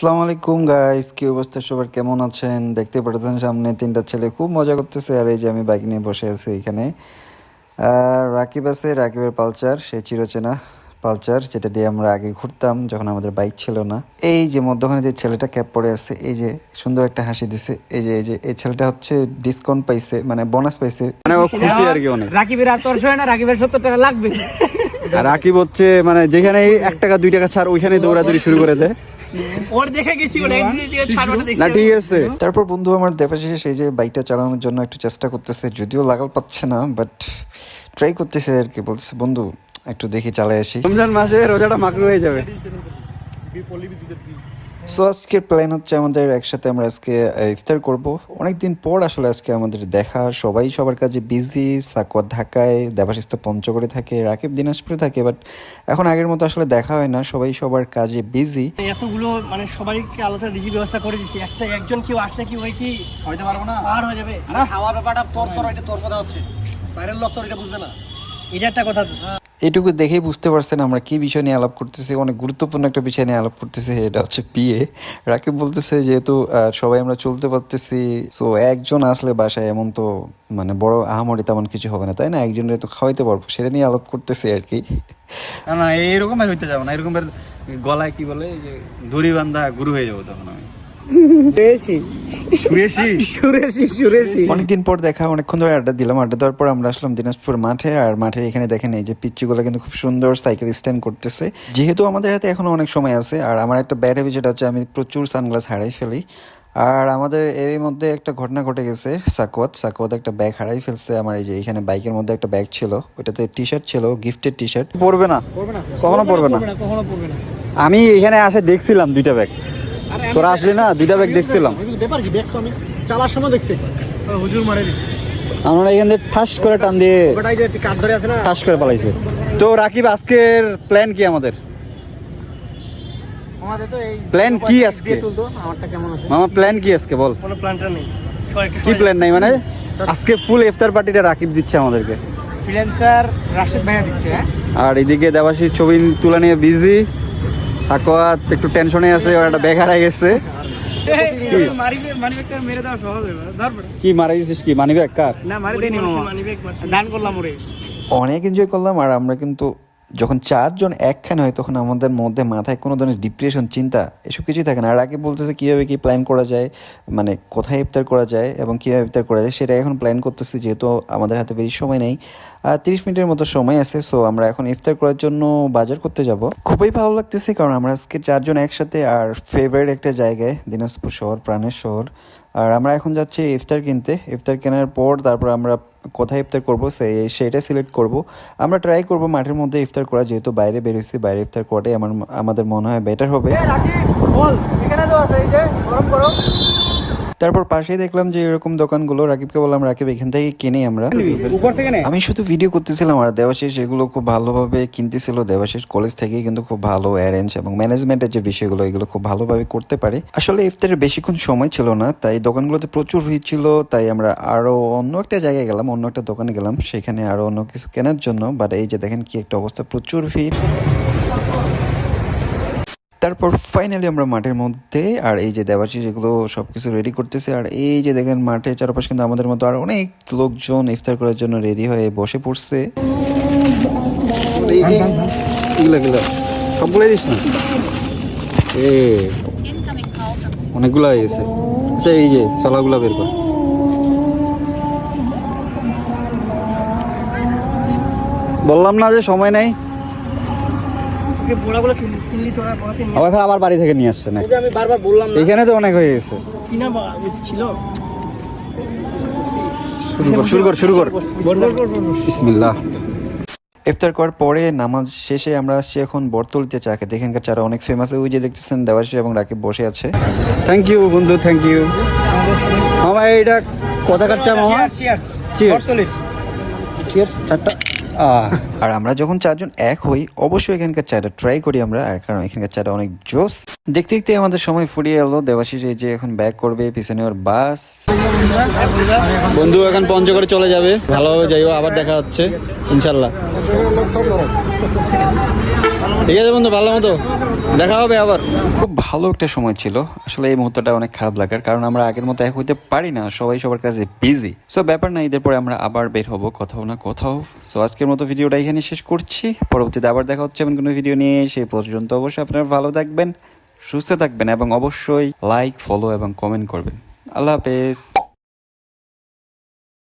আসসালামু আলাইকুম গাইস, কি অবস্থা সবার, কেমন আছেন? দেখতে পাচ্ছেন সামনে তিনটা ছেলে খুব মজা করতেছে, আর এই যে আমি বাইক নিয়ে বসে আছি এখানে। রাকিব আছে, রাকিবের পালচার, সে চিরচেনা পালচার, যেটা দিয়ে আমরা আগে ঘুরতাম যখন আমাদের বাইক ছিল না। এই যে মধ্যখানে যে ছেলেটা ক্যাপ পরে আছে, এই যে সুন্দর একটা হাসি দিছে, এই ছেলেটা হচ্ছে ডিসকাউন্ট পাইছে, মানে বোনাস পাইছে, মানে ও খুশি আর কি অনেক। রাকিবের আর তোর হয় না, রাকিবের 70 টাকা লাগবে। আর রাকিব হচ্ছে মানে যেখানে 1 টাকা 2 টাকা ছাড় ওইখানে দৌড়াদৌড়ি শুরু করে দেয়। ওর দেখে গেছি ওটা একদিন দিয়ে ছাড়টা দেখছি না ঠিক আছে। তারপর বন্ধু আমার দেবাশিস সেই যে বাইকটা চালানোর জন্য একটু চেষ্টা করতেছে, যদিও লাগাল পাচ্ছে না, বাট ট্রাই করতেছে আর কি। বলতেছে বন্ধু একটু দেখি চালাই আসি, রমজান মাসে রোজাটা মাকরু হয়ে যাবে। সো আজকের প্ল্যান হচ্ছে আমাদের একসাথে আমরা আজকে ইফতার করব। অনেকদিন পর আসলে আজকে আমাদের দেখা, সবাই সবার কাজে বিজি। সাকওয়াত ঢাকায়, দেবাশিস তো পঞ্চগড়ে থাকে, রাকিব দিনাজপুরে থাকে, বাট এখন আগের মতো আসলে দেখা হয় না, সবাই সবার কাজে বিজি। এতগুলো মানে সবাইকে আলাদা রিজি ব্যবস্থা করে দিছি, একজন কেউ আসলে কি ওই কি হইতে পারবো না, আর হয়ে যাবে না। খাওয়ার ব্যাপারটা তোর এটা তোর কথা হচ্ছে, বাইরের লোক তোর এটা বুঝবে না, এটা একটা কথা। এটুকু দেখেই বুঝতে পারছেন আমরা কি বিষয় নিয়ে আলাপ করতেছি। অনেক গুরুত্বপূর্ণ একটা বিষয় নিয়ে আলাপ করতেছি, এটা হচ্ছে বিয়ে। রাকিব বলতেছে যেহেতু সবাই আমরা চলতে পারতেছি, সো একজন আসলে বাসায় এমন তো মানে বড় আহামরি তেমন কিছু হবে না, তাই না? একজনের তো খাওয়াইতে পারবো, সেটা নিয়ে আলাপ করতেছি আর কি। না এইরকম আর হইতে যাবো না, এরকম গলায় কি বলে যে দড়ি বান্ধা গুরু হয়ে যাবো তখন আমি। অনেকদিন পর দেখা, অনেকক্ষণ ধরে আড্ডা দিলাম। আড্ডা দেওয়ার পর আমরা আসলাম দিনাজপুর মাঠে, আর মাঠের এখানে দেখেন এই যে পিচ্চিগুলো কিন্তু খুব সুন্দর সাইকেল স্ট্যান্ড করতেছে। যেহেতু আমাদের হাতে এখনো অনেক সময় আছে, আর আমার একটা ব্যাড হ্যাবিট যেটা হচ্ছে আমি প্রচুর সানগ্লাস হারাই ফেলি। আর আমাদের এর মধ্যে একটা ঘটনা ঘটে গেছে, সাকওয়াত একটা ব্যাগ হারাই ফেলছে। আমার এই যে এখানে বাইকের মধ্যে একটা ব্যাগ ছিল, ওইটাতে টি শার্ট ছিল, গিফটেড টি শার্ট। পড়বে না, কখনো পড়বে না। আমি এখানে আসে দেখছিলাম 2টা ব্যাগ, তোরা আসলে না 2টা ব্যাগ দেখছিলাম। ব্যাপার কি, ব্যাগ তো আমি চালার সময় দেখছি, হুজুর মারে দিছে। আমরা এখান থেকে ঠাস করে টান দিয়ে ওটাই যে কাট ধরে আছে না, ঠাস করে পালাইছে। তো রাকিব, আজকের প্ল্যান কি আমাদের? আমাদের তো এই প্ল্যান কি আজকে? তুলতো আমারটা কেমন আছে মামা, প্ল্যান কি আজকে বল? কোনো প্ল্যানটা নেই। কি প্ল্যান নাই মানে? আজকে ফুল ইফতার পার্টিটা রাকিব দিচ্ছে আমাদেরকে, ফ্রিল্যান্সার রাশিদ ভাইয়া দিচ্ছে। হ্যাঁ, আর এদিকে দেবাশিস ছবি তোলা নিয়ে বিজি, সাকওয়াত একটু টেনশনে আছে, ওর একটা ব্যাগ হারাই গেছে। মানিব্যাগটা মেরে দেওয়া সহজ হবে, ধরবে কি মারা দিছিস? কি মানি ব্যাগ কার? না, মারি দেয়নি মামা, মানিব্যাগ দান করলাম ওরে। অনেক এনজয় করলাম। আর আমরা কিন্তু যখন 4 জন একখানে হয় তখন আমাদের মধ্যে মাথায় কোনো ধরনের ডিপ্রেশন, চিন্তা এসব কিছুই থাকে না। আর আগে বলতেছে কীভাবে কি প্ল্যান করা যায়, মানে কোথায় ইফতার করা যায় এবং কীভাবে ইফতার করা যায়, সেটা এখন প্ল্যান করতেছি। যেহেতু আমাদের হাতে বেশি সময় নেই, 30 মিনিটের মতো সময় আছে, সো আমরা এখন ইফতার করার জন্য বাজার করতে যাব। খুবই ভালো লাগতেছে কারণ আমরা আজকে 4 জন একসাথে, আর ফেভারিট একটা জায়গায়, দিনাজপুর শহর, প্রাণের শহর। আর আমরা এখন যাচ্ছি ইফতার কিনতে। ইফতার কেনার পর তারপর আমরা কোথায় ইফতার করবো সেটা সিলেক্ট করব। আমরা ট্রাই করব মাঠের মধ্যে ইফতার করা, যেহেতু বাইরে বের হয়েছি, বাইরে ইফতার করাটাই আমাদের মনে হয় বেটার হবে। তারপর পাশেই দেখলাম যে এরকম দোকানগুলো, রাকিবকে বললাম রাকিব এখান থেকে কিনে আমরা। আমি শুধু ভিডিও করতেছিলাম আর দেবাশিস এগুলো খুব ভালোভাবে কিনতেছিল। দেবাশিস কলেজ থেকেই কিন্তু খুব ভালো অ্যারেঞ্জ এবং ম্যানেজমেন্টের যে বিষয়গুলো এগুলো খুব ভালোভাবে করতে পারে। আসলে ইফতারের বেশিক্ষণ সময় ছিল না, তাই দোকানগুলোতে প্রচুর ভিড় ছিল, তাই আমরা আরো অন্য একটা জায়গায় গেলাম, অন্য একটা দোকানে গেলাম, সেখানে আরো অন্য কিছু কেনার জন্য। বাট এই যে দেখেন কি একটা অবস্থা, প্রচুর ভিড়। তারপর ফাইনালি আমরা মাঠের মধ্যে, আর এই যে দেবাশিস এগুলো সবকিছু রেডি করতেছে। আর এই যে দেখেন মাঠে চারপাশে কিন্তু আমাদের মতো আর অনেক লোকজন ইফতার করার জন্য রেডি হয়ে বসে পড়ছে। সবগুলো দিস না, অনেকগুলো হয়ে গেছে। আচ্ছা এই যে চলাগুলা বের কর। বললাম না যে সময় নেই, আবার বাড়ি থেকে নিয়ে আসছে না। আমি বারবার বললাম না, এখানে তো অনেক হয়ে গেছে। কিনা ছিল। শুরু কর। বিসমিল্লাহ। ইফতার করার পরে নামাজ শেষে আমরা আসছি এখন বরতলিতে চা খেতে। এখানকার চাটা অনেক ফেমাস। ওই যে দেখতেছেন দেবাশিস এবং রাকিব বসে আছে। থ্যাংক ইউ বন্ধু, থ্যাংক ইউ মামা। এইটা কোথাকার চা মামা? চিয়ার্স। চারটা। আর আমরা যখন 4 জন এক হই অবশ্যই এখানকার চাটা ট্রাই করি আমরা, আর কারণ এখানকার চাটা অনেক জোস। দেখতে দেখতে আমাদের সময় ফুরিয়ে এলো। দেবাশিস এই যে এখন ব্যাক করবে, পিছনে ওর বাস। বন্ধু এখন পঞ্চগড়ে চলে যাবে, ভালোভাবে যাইও, আবার দেখা হচ্ছে ইনশাল্লাহ। ঠিক আছে বন্ধু, ভালো মতো দেখা হবে আবার। খুব ভালো একটা সময় ছিল আসলে। এই মুহূর্তটা অনেক খারাপ লাগার, কারণ আমরা আগের মতো এক হইতে পারি না, সবাই সবার কাছে বিজি। সো ব্যাপার না, ঈদের পরে আমরা আবার বের হবো কোথাও না কোথাও। সো আজকের মতো ভিডিওটা এখানে শেষ করছি, পরবর্তীতে আবার দেখা হচ্ছে এমন কোনো ভিডিও নিয়ে। সেই পর্যন্ত অবশ্যই আপনারা ভালো থাকবেন, সুস্থ থাকবেন এবং অবশ্যই লাইক, ফলো এবং কমেন্ট করবেন। আল্লাহ হাফেজ।